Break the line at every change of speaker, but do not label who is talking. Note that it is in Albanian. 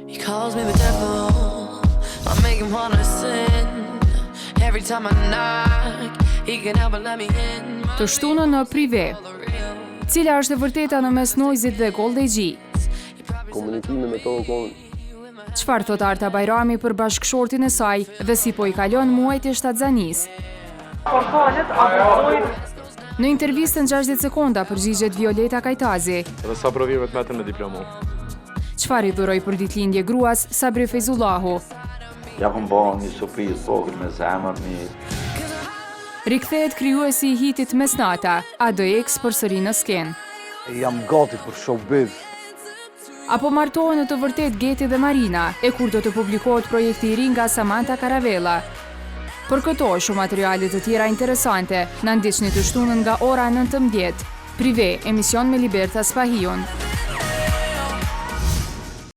He calls me the devil, I make him wanna sin. Every time I knock, he can help but let me in.
Të shtunën në prive. Cila është e vërteta në mes Noise-it dhe Gold AG?
Komunikimi me to kon
Çfarë thot Arta Bajrami për bashkëshortin e saj dhe si po i kalon muajt e shtatzanisë? Në intervistën 60 sekonda përgjigjet Violeta Kajtazi.
Dhe sa provimet metën me diplomu.
Çfarë i dhuroi për ditëlindje gruas Sabri Fejzullahu?
Ja kom bo një surprizë vogël me zemër,
Rikthehet krijuesi i hitit Mesnata, ADX përsëri në skenë.
Jam gati për showbiz.
Apo martohen në të vërtet Geti dhe Marina, e kur do të publikohet projekti i ri nga Samantha Caravella. Për këto shumë materiale të tjera interesante, na ndiqni të shtunën nga ora 19. Prive, emision me Liberta Spahiun.